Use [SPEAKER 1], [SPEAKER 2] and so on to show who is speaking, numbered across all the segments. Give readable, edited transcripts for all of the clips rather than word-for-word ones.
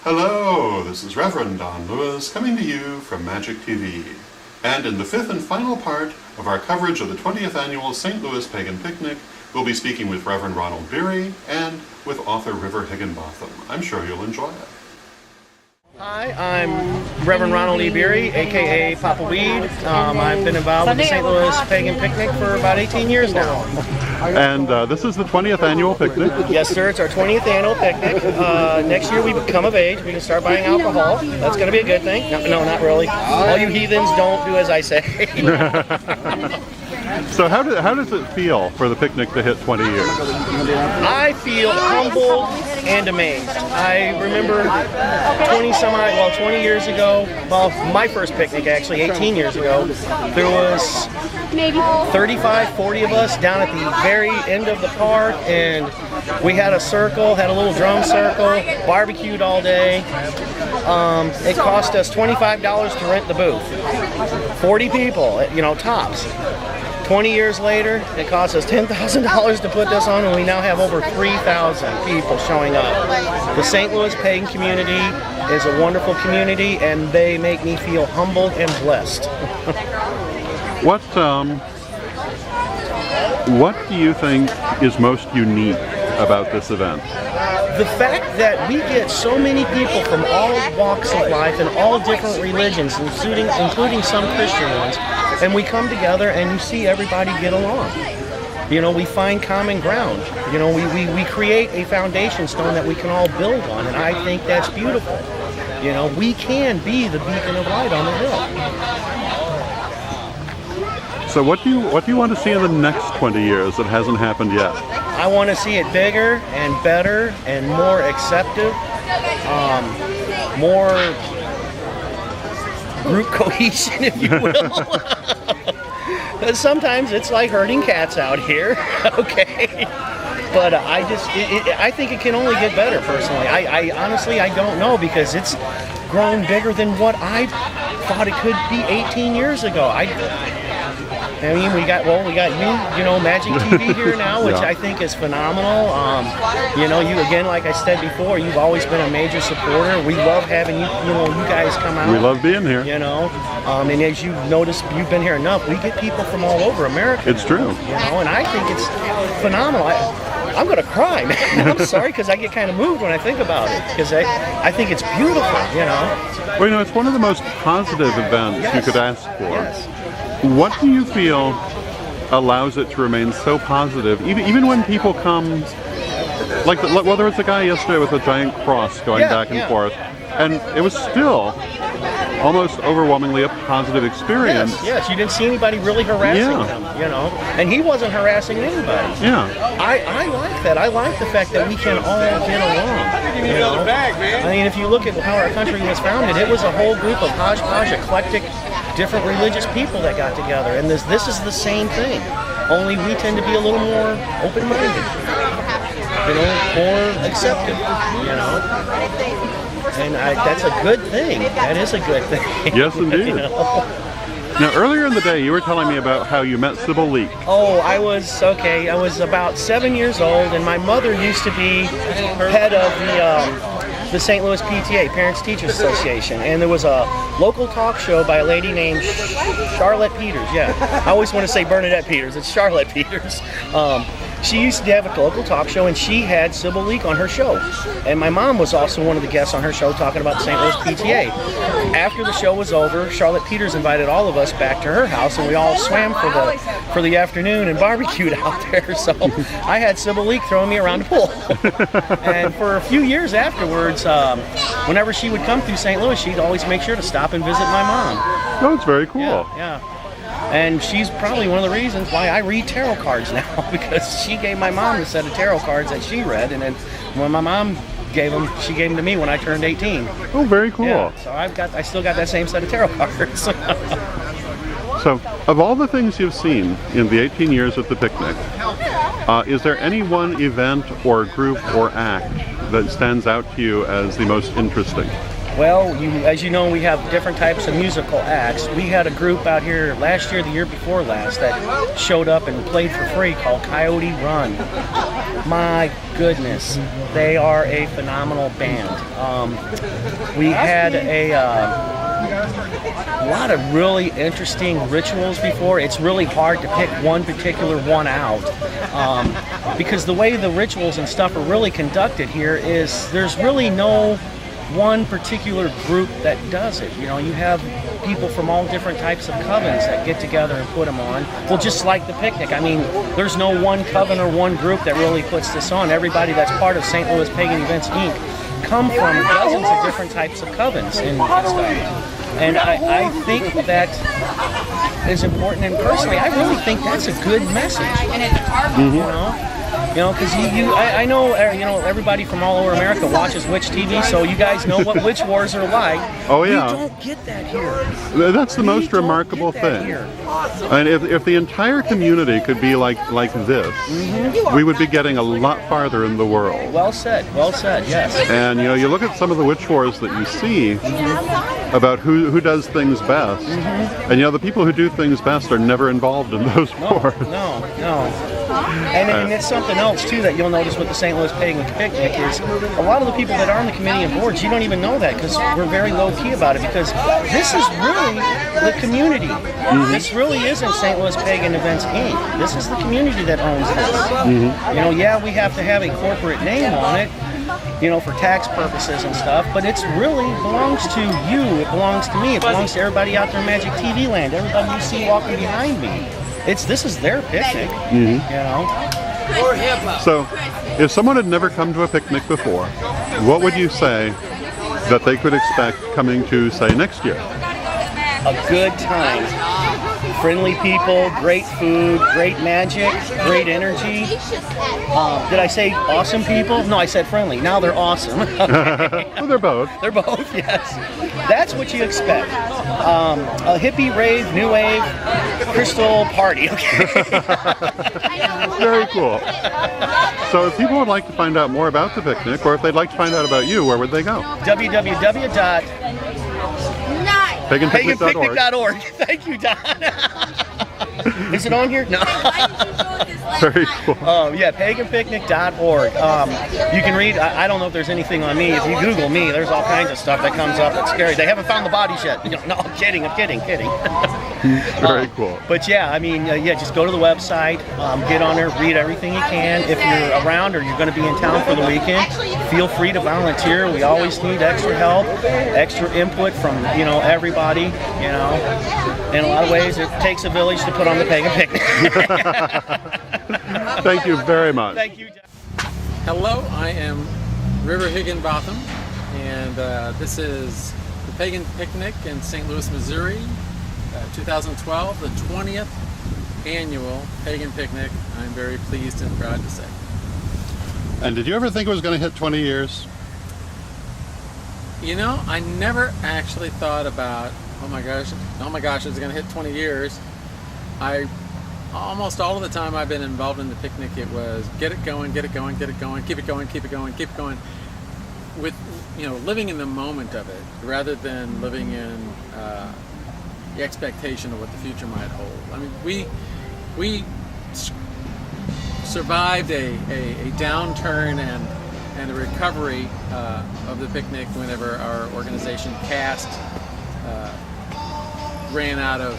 [SPEAKER 1] Hello, this is Rev Don Lewis coming to you from Magic TV. And in the fifth and final part of our coverage of the 20th annual St. Louis Pagan Picnic, we'll be speaking with Rev Ronald Beery and with author River Higginbotham. I'm sure you'll enjoy it.
[SPEAKER 2] Hi, I'm Reverend Ronald E. Beery, aka Papa Weed. I've been involved with the St. Louis Pagan Picnic for about 18 years now.
[SPEAKER 1] And this is the 20th annual picnic?
[SPEAKER 2] Yes, sir. It's our 20th annual picnic. Next year we become of age. We can start buying alcohol. That's going to be a good thing. No, not really. All you heathens don't do as I say.
[SPEAKER 1] So how does it feel for the picnic to hit 20 years?
[SPEAKER 2] I feel humbled and amazed. I remember 20 years ago, well, my first picnic actually, 18 years ago, there was maybe 35, 40 of us down at the very end of the park, and we had a circle, had a little drum circle, barbecued all day. It cost us $25 to rent the booth. 40 people, tops. 20 years later, it cost us $10,000 to put this on, and we now have over 3,000 people showing up. The St. Louis Pagan community is a wonderful community, and they make me feel humbled and blessed.
[SPEAKER 1] What do you think is most unique about this event?
[SPEAKER 2] The fact that we get so many people from all walks of life and all different religions, including some Christian ones, and we come together and you see everybody get along. We find common ground. We create a foundation stone that we can all build on, and I think that's beautiful. We can be the beacon of light on the hill.
[SPEAKER 1] So what do you want to see in the next 20 years that hasn't happened yet?
[SPEAKER 2] I want to see it bigger and better and more acceptive, more group cohesion, if you will. Sometimes it's like herding cats out here, okay? But I think it can only get better, personally. I honestly, I don't know, because it's grown bigger than what I thought it could be 18 years ago. I mean, we got you, Magic TV here now, which I think is phenomenal. You again, like I said before, you've always been a major supporter. We love having you guys come out.
[SPEAKER 1] We love being here.
[SPEAKER 2] And as you've noticed, you've been here enough. We get people from all over America.
[SPEAKER 1] It's true.
[SPEAKER 2] And I think it's phenomenal. I'm going to cry, man. I'm sorry, because I get kind of moved when I think about it, because I think it's beautiful,
[SPEAKER 1] Well, it's one of the most positive events you could ask for.
[SPEAKER 2] Yes.
[SPEAKER 1] What do you feel allows it to remain so positive, even when people come, well, there was a guy yesterday with a giant cross going back and forth, and it was still almost overwhelmingly a positive experience.
[SPEAKER 2] Yes, you didn't see anybody really harassing him, and he wasn't harassing anybody.
[SPEAKER 1] Yeah.
[SPEAKER 2] I like that. I like the fact that we can all get along. I mean, if you look at how our country was founded, it was a whole group of hodgepodge, eclectic, different religious people that got together, and this is the same thing. Only we tend to be a little more open-minded, more accepting, And that's a good thing. That is a good thing.
[SPEAKER 1] Yes, indeed. Now, earlier in the day, you were telling me about how you met Sybil Leek.
[SPEAKER 2] Oh, I was about 7 years old, and my mother used to be head of the St. Louis PTA, Parents Teachers Association, and there was a local talk show by a lady named Charlotte Peters. I always want to say Bernadette Peters. It's Charlotte Peters. She used to have a local talk show, and she had Sybil Leek on her show. And my mom was also one of the guests on her show talking about the St. Louis PTA. After the show was over, Charlotte Peters invited all of us back to her house, and we all swam for the afternoon and barbecued out there. So I had Sybil Leek throwing me around the pool. And for a few years afterwards, whenever she would come through St. Louis, she'd always make sure to stop and visit my mom.
[SPEAKER 1] Oh, it's very cool.
[SPEAKER 2] Yeah. And she's probably one of the reasons why I read tarot cards now, because she gave my mom a set of tarot cards that she read, and then when my mom gave them, she gave them to me when I turned 18.
[SPEAKER 1] Oh, very cool.
[SPEAKER 2] Yeah, so I still got that same set of tarot cards.
[SPEAKER 1] So, of all the things you've seen in the 18 years of the picnic, is there any one event or group or act that stands out to you as the most interesting?
[SPEAKER 2] Well, as you know, we have different types of musical acts. We had a group out here last year, the year before last, that showed up and played for free called Coyote Run. My goodness, they are a phenomenal band. We had a lot of really interesting rituals before. It's really hard to pick one particular one out because the way the rituals and stuff are really conducted here is there's really no one particular group that does it. You know, you have people from all different types of covens that get together and put them on. Well, just like the picnic. I mean, there's no one coven or one group that really puts this on. Everybody that's part of St. Louis Pagan Events Inc. come from dozens of different types of covens and stuff. And I think that is important. And personally, I really think that's a good message. You know, because I know, everybody from all over America watches Witch TV, so you guys know what witch wars are like.
[SPEAKER 1] Oh yeah.
[SPEAKER 2] We don't get that here.
[SPEAKER 1] That's the most remarkable thing. And if the entire community could be like this, we would be getting a lot farther in the world.
[SPEAKER 2] Well said, yes.
[SPEAKER 1] And you look at some of the witch wars that you see about who does things best, and the people who do things best are never involved in those wars.
[SPEAKER 2] No. And it's something else too that you'll notice with the St. Louis Pagan Picnic is a lot of the people that are on the committee and boards, you don't even know that because we're very low key about it, because this is really the community. This really isn't St. Louis Pagan Events Inc. This is the community that owns this. We have to have a corporate name on it, for tax purposes and stuff, but it's really belongs to you. It belongs to me. It belongs to everybody out there in Magic TV Land. Everybody you see walking behind me. This is their picnic,
[SPEAKER 1] So, if someone had never come to a picnic before, what would you say that they could expect coming to, say, next year?
[SPEAKER 2] A good time. Friendly people, great food, great magic, great energy. Did I say awesome people? No, I said friendly. Now they're awesome.
[SPEAKER 1] Well, they're both.
[SPEAKER 2] They're both, yes. That's what you expect. A hippie rave, new wave, crystal party. Okay.
[SPEAKER 1] Very cool. So if people would like to find out more about the picnic, or if they'd like to find out about you, where would they go?
[SPEAKER 2] www.paganpicnic.org. Thank you, Don. Is it on here? No.
[SPEAKER 1] Very cool.
[SPEAKER 2] Paganpicnic.org. You can read, I don't know if there's anything on me. If you Google me, there's all kinds of stuff that comes up that's scary. They haven't found the bodies yet. No, I'm kidding.
[SPEAKER 1] Very cool.
[SPEAKER 2] But just go to the website, get on there, read everything you can. If you're around or you're going to be in town for the weekend, feel free to volunteer. We always need extra help, extra input from, everybody, In a lot of ways, it takes a village to put on the Pagan Picnic.
[SPEAKER 1] Thank you very much.
[SPEAKER 2] Thank you.
[SPEAKER 3] Hello, I am River Higginbotham, and this is the Pagan Picnic in St. Louis, Missouri, 2012, the 20th annual Pagan Picnic. I'm very pleased and proud to say.
[SPEAKER 1] And did you ever think it was going to hit 20 years?
[SPEAKER 3] I never actually thought about, oh my gosh, it's going to hit 20 years. Almost all of the time I've been involved in the picnic, it was get it going, keep it going. With, living in the moment of it, rather than living in the expectation of what the future might hold. I mean, we survived a downturn and a recovery of the picnic whenever our organization CAST ran out of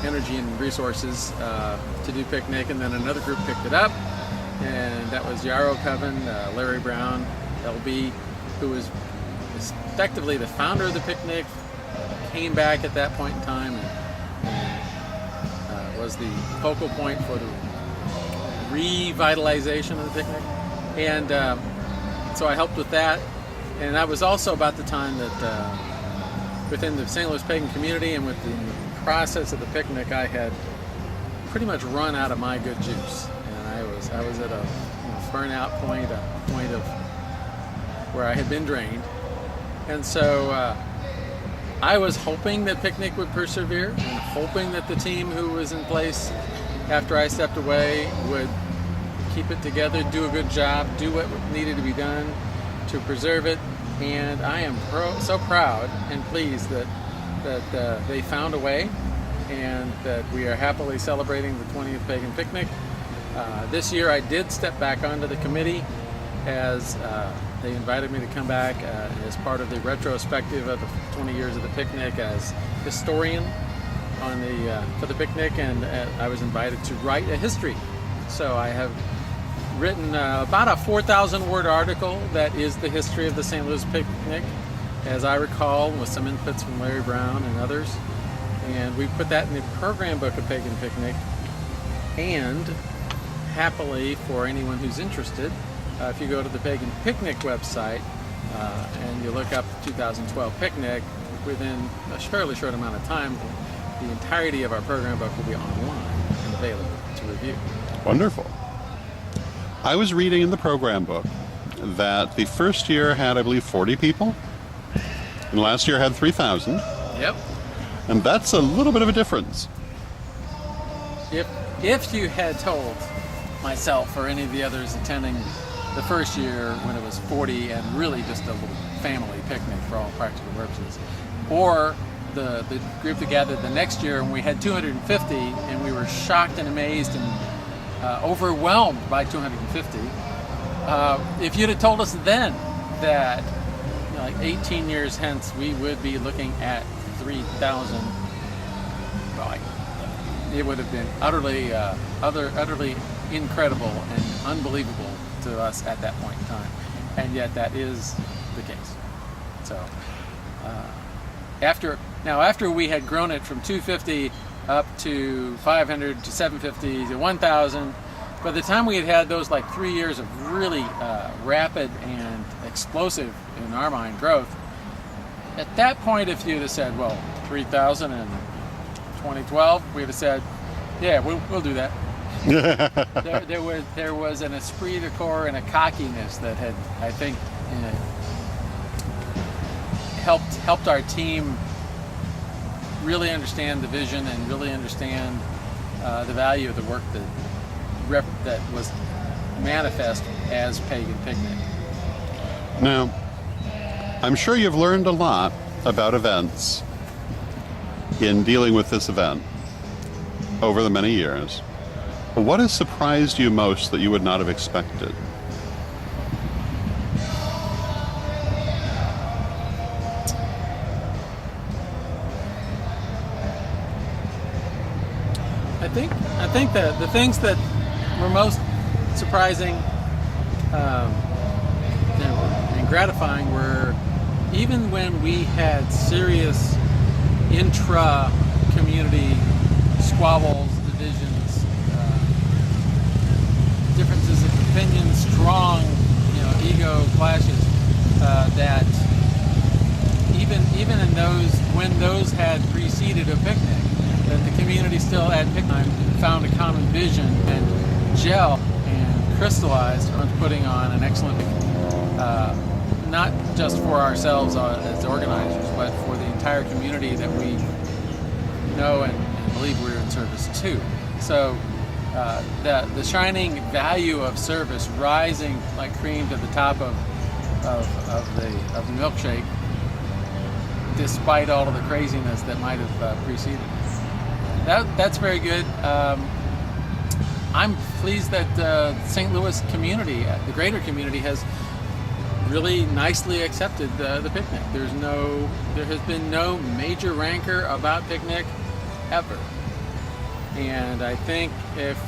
[SPEAKER 3] energy and resources to do picnic, and then another group picked it up, and that was Yarrow Coven, Larry Brown, LB, who was effectively the founder of the picnic, came back at that point in time and was the focal point for the revitalization of the picnic, and so I helped with that. And that was also about the time that within the St. Louis Pagan community and with the process of the picnic, I had pretty much run out of my good juice, and I was at a burnout point, a point of where I had been drained, and so I was hoping that picnic would persevere, and hoping that the team who was in place after I stepped away would keep it together, do a good job, do what needed to be done, to preserve it, and I am so proud and pleased that they found a way, and that we are happily celebrating the 20th Pagan Picnic. This year I did step back onto the committee as they invited me to come back as part of the retrospective of the 20 years of the picnic as historian for the picnic, and I was invited to write a history. So I have written about a 4,000 word article that is the history of the St. Louis Picnic, as I recall, with some inputs from Larry Brown and others. And we put that in the program book of Pagan Picnic. And happily, for anyone who's interested, if you go to the Pagan Picnic website and you look up the 2012 picnic, within a fairly short amount of time, the entirety of our program book will be online and available to review.
[SPEAKER 1] Wonderful. I was reading in the program book that the first year had, I believe, 40 people, and last year had 3,000.
[SPEAKER 3] Yep.
[SPEAKER 1] And that's a little bit of a difference.
[SPEAKER 3] If you had told myself or any of the others attending the first year when it was 40 and really just a little family picnic for all practical purposes, or the group that gathered the next year and we had 250 and we were shocked and amazed and overwhelmed by 250, if you'd have told us then that like 18 years hence we would be looking at 3,000, well, it would have been utterly incredible and unbelievable to us at that point in time, and yet that is the case. So after we had grown it from 250 up to 500 to 750 to 1,000, by the time we had those like 3 years of really rapid and explosive, in our mind, growth, at that point, if you'd have said, well, 3,000 in 2012, we'd have said, yeah, we'll do that. there was an esprit de corps and a cockiness that had, I think, helped our team really understand the vision and really understand the value of the work that was manifest as Pagan Picnic.
[SPEAKER 1] Now, I'm sure you've learned a lot about events in dealing with this event over the many years. What has surprised you most that you would not have expected?
[SPEAKER 3] I think that the things that were most surprising and gratifying were, even when we had serious intra-community squabbles, divisions, differences of opinion, strong, ego clashes, that even in those, when those had preceded a picnic, that the community still at picnic time found a common vision and gel and crystallized on putting on an excellent picnic. Not just for ourselves as organizers, but for the entire community that we know and believe we're in service to. So the shining value of service rising like cream to the top of the milkshake, despite all of the craziness that might have preceded it. That's very good. I'm pleased that the St. Louis community, the greater community, has really nicely accepted the picnic. There has been no major rancor about picnic ever. And I think if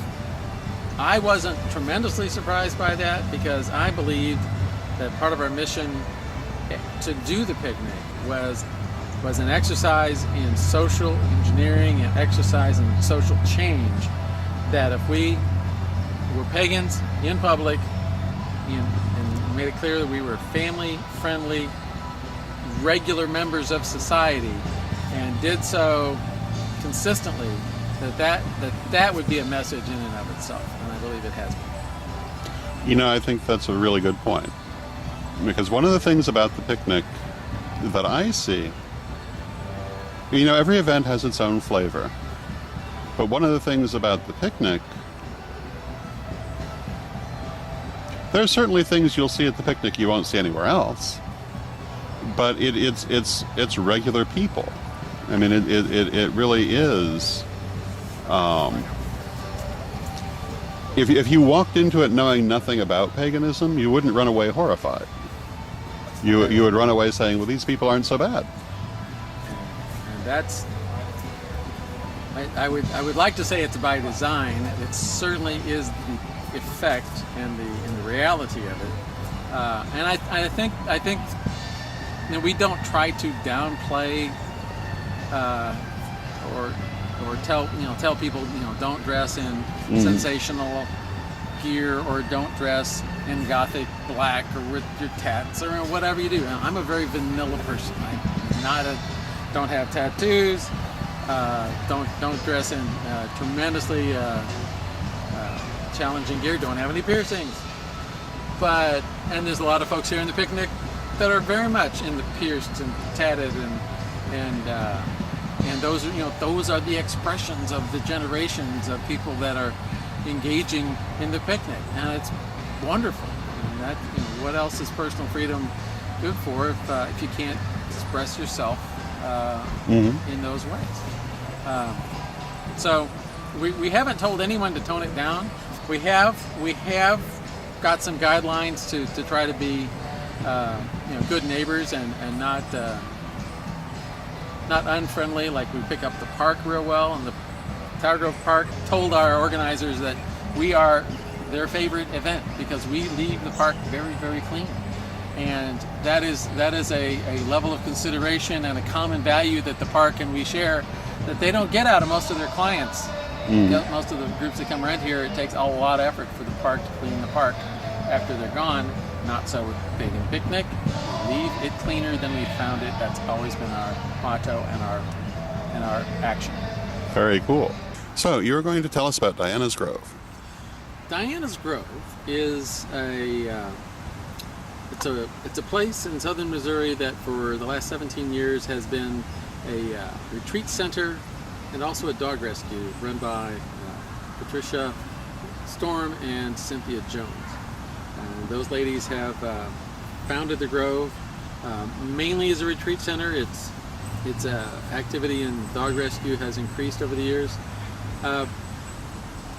[SPEAKER 3] I wasn't tremendously surprised by that, because I believed that part of our mission to do the picnic was an exercise in social engineering and exercise in social change, that if we were pagans in public and made it clear that we were family-friendly, regular members of society, and did so consistently, that would be a message in and of itself, and I believe it has been.
[SPEAKER 1] I think that's a really good point, because one of the things about the picnic that I see, every event has its own flavor, but one of the things about the picnic There's certainly things you'll see at the picnic you won't see anywhere else, but it's regular people. I mean, it really is. If you walked into it knowing nothing about paganism, you wouldn't run away horrified. You would run away saying, well, these people aren't so bad.
[SPEAKER 3] And that's, I would like to say it's by design. It certainly is the effect and the reality of it. And I think you know, we don't try to downplay or tell people, you know, don't dress in sensational gear, or don't dress in gothic black, or with your tats, or whatever you do. I'm a very vanilla person. Don't have tattoos. Don't dress in tremendously challenging gear. Don't have any piercings. And there's a lot of folks here in the picnic that are very much in the pierced and tatted, and those are, you know, those are the expressions of the generations of people that are engaging in the picnic, and it's wonderful. And that, you know, what else is personal freedom good for if you can't express yourself in those ways? So we haven't told anyone to tone it down. We have got some guidelines to try to be you know, good neighbors and not unfriendly. Like, we pick up the park real well, and the Tower Grove Park told our organizers that we are their favorite event because we leave the park very, very clean. And that is a level of consideration and a common value that the park and we share that they don't get out of most of their clients. Most of the groups that come around here, it takes a lot of effort for the park to clean the park after they're gone. Not so with Pagan Picnic. We leave it cleaner than we found it. That's always been our motto and our action.
[SPEAKER 1] Very cool. So you're going to tell us about Diana's Grove.
[SPEAKER 3] Diana's Grove is it's a place in southern Missouri that for the last 17 years has been a retreat center and also a dog rescue run by Patricia Storm and Cynthia Jones. Those ladies have founded the Grove mainly as a retreat center. Its activity in dog rescue has increased over the years.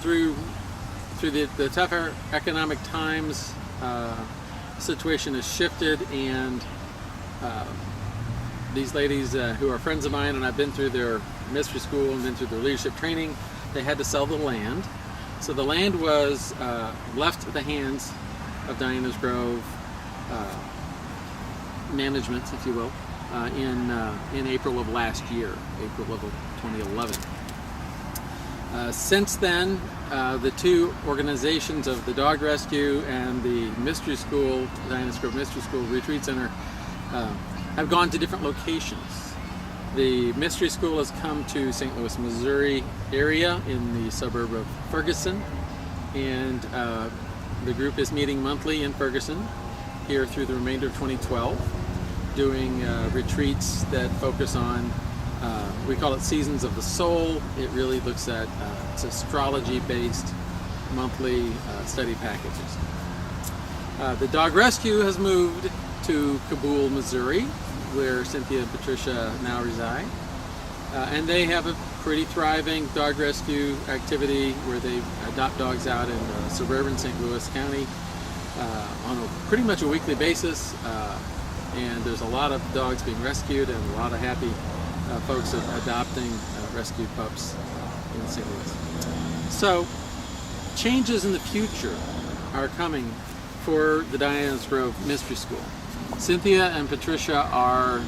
[SPEAKER 3] Through the tougher economic times, situation has shifted, and these ladies who are friends of mine, and I've been through their mystery school and been through their leadership training, they had to sell the land. So the land was left at the hands of Diana's Grove management, if you will, in April of last year, April of 2011. Since then, the two organizations of the Dog Rescue and the Mystery School, Diana's Grove Mystery School Retreat Center, have gone to different locations. The Mystery School has come to St. Louis, Missouri area in the suburb of Ferguson, and the group is meeting monthly in Ferguson here through the remainder of 2012, doing retreats that focus on, we call it Seasons of the Soul. It really looks at, it's astrology-based monthly study packages. The Dog Rescue has moved to Cabool, Missouri, where Cynthia and Patricia now reside. And they have a pretty thriving dog rescue activity where they adopt dogs out in suburban St. Louis County on pretty much a weekly basis. And there's a lot of dogs being rescued and a lot of happy folks adopting rescued pups in St. Louis. So changes in the future are coming for the Diana's Grove Mystery School. Cynthia and Patricia are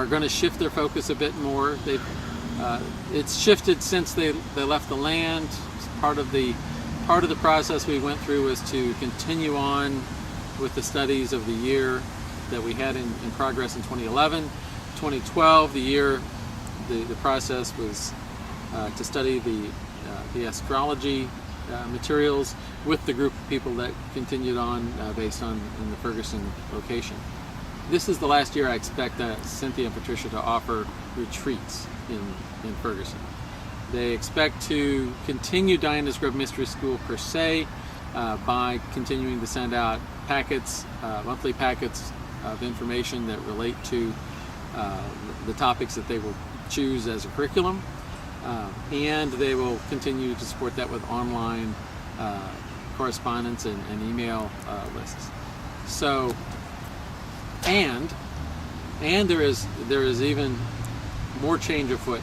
[SPEAKER 3] going to shift their focus a bit more. It's shifted since they left the land. Part of the process we went through was to continue on with the studies of the year that we had in progress in 2011. 2012, the process was to study the astrology materials with the group of people that continued on based on in the Ferguson location. This is the last year I expect Cynthia and Patricia to offer retreats in Ferguson. They expect to continue Diana's Grove Mystery School per se, by continuing to send out packets, monthly packets of information that relate to the topics that they will choose as a curriculum, and they will continue to support that with online correspondence and email lists. So, and there is even more change afoot.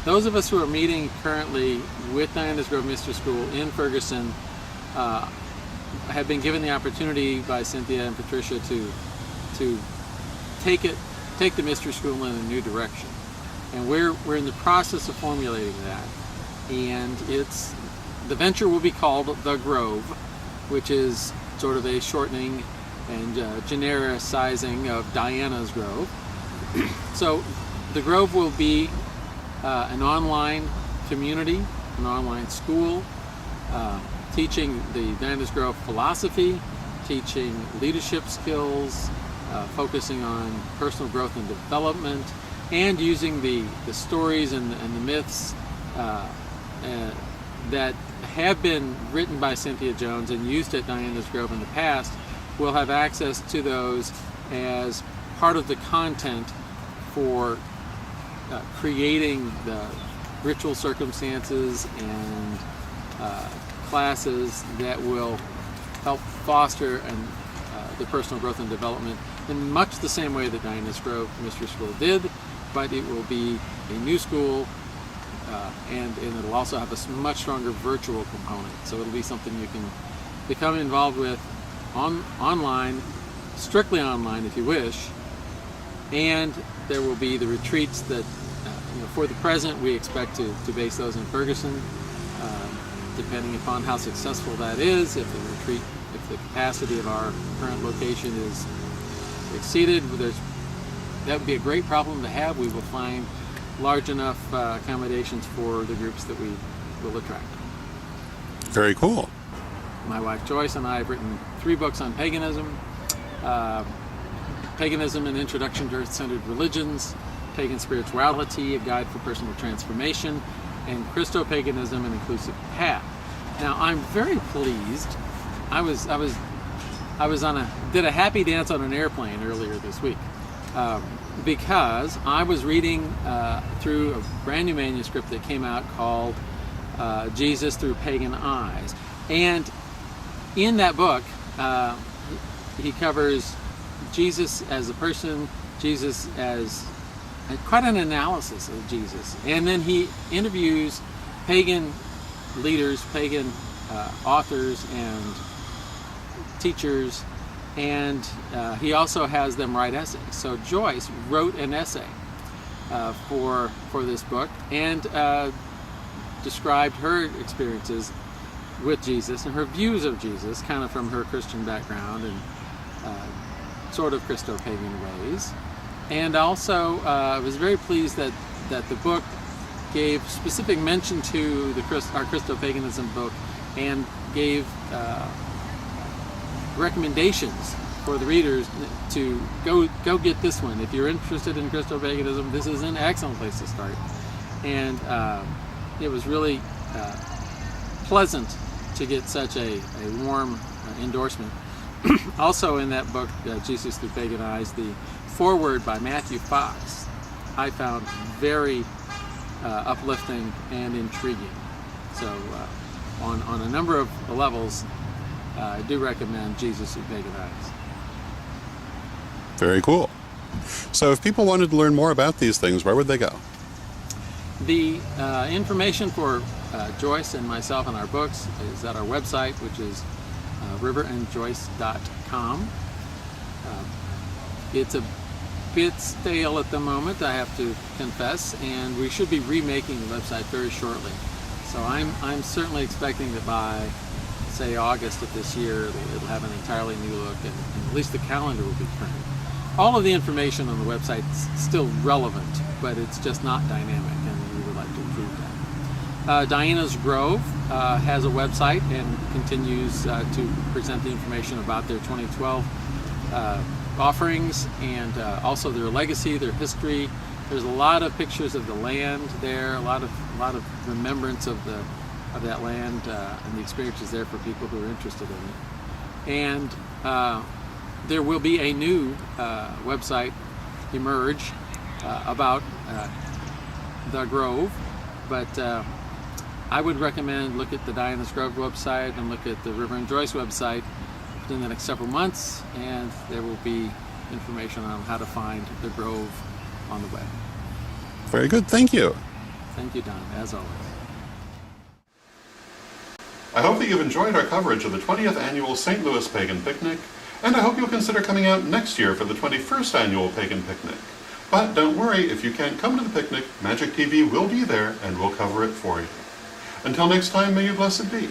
[SPEAKER 3] Those of us who are meeting currently with Diana's Grove Mystery School in Ferguson have been given the opportunity by Cynthia and Patricia to take the Mystery School in a new direction, and we're in the process of formulating that. And the venture will be called The Grove, which is sort of a shortening and genericizing of Diana's Grove. So The Grove will be an online community, an online school, teaching the Diana's Grove philosophy, teaching leadership skills, focusing on personal growth and development, and using the stories and the myths that have been written by Cynthia Jones and used at Diana's Grove in the past. Will have access to those as part of the content for creating the ritual circumstances and classes that will help foster the personal growth and development in much the same way that Diana's Grove Mystery School did, but it will be a new school, and it'll also have a much stronger virtual component. So it'll be something you can become involved with online, strictly online if you wish, and there will be the retreats that, for the present, we expect to base those in Ferguson, depending upon how successful that is. If the capacity of our current location is exceeded, that would be a great problem to have. We will find large enough accommodations for the groups that we will attract.
[SPEAKER 1] Very cool.
[SPEAKER 3] My wife Joyce and I have written 3 books on paganism, Paganism, An Introduction to Earth-Centered Religions, Pagan Spirituality, A Guide for Personal Transformation, and Christo-Paganism, An Inclusive Path. Now, I'm very pleased. I did a happy dance on an airplane earlier this week because I was reading through a brand new manuscript that came out called Jesus Through Pagan Eyes, and in that book, he covers Jesus as a person, Jesus as quite an analysis of Jesus, and then he interviews pagan leaders, pagan authors and teachers, and he also has them write essays. So Joyce wrote an essay for this book and described her experiences with Jesus and her views of Jesus, kind of from her Christian background and sort of Christo-pagan ways. And also, I was very pleased that the book gave specific mention to our Christo-paganism book and gave recommendations for the readers to go get this one. If you're interested in Christo-paganism, this is an excellent place to start. And it was really pleasant to get such a warm endorsement. Also in that book, Jesus Through Pagan Eyes, the foreword by Matthew Fox I found very uplifting and intriguing. So on a number of levels, I do recommend Jesus Through Pagan Eyes.
[SPEAKER 1] Very cool. So if people wanted to learn more about these things, where would they go?
[SPEAKER 3] The information for Joyce and myself and our books is at our website, which is riverandjoyce.com. It's a bit stale at the moment, I have to confess, and we should be remaking the website very shortly. So I'm certainly expecting that by, say, August of this year, it'll have an entirely new look, and at least the calendar will be current. All of the information on the website is still relevant, but it's just not dynamic, and we would like to improve that. Diana's Grove has a website and continues to present the information about their 2012 offerings, and also their legacy, their history. There's a lot of pictures of the land there, a lot of remembrance of that land and the experiences there for people who are interested in it. And there will be a new website emerge about the Grove, but I would recommend look at the Diana's Grove website and look at the River and Joyce website within the next several months, and there will be information on how to find the Grove on the web.
[SPEAKER 1] Very good, thank you.
[SPEAKER 3] Thank you, Don, as always.
[SPEAKER 1] I hope that you've enjoyed our coverage of the 20th Annual St. Louis Pagan Picnic, and I hope you'll consider coming out next year for the 21st Annual Pagan Picnic. But don't worry, if you can't come to the picnic, Magic TV will be there and we'll cover it for you. Until next time, may you blessed be.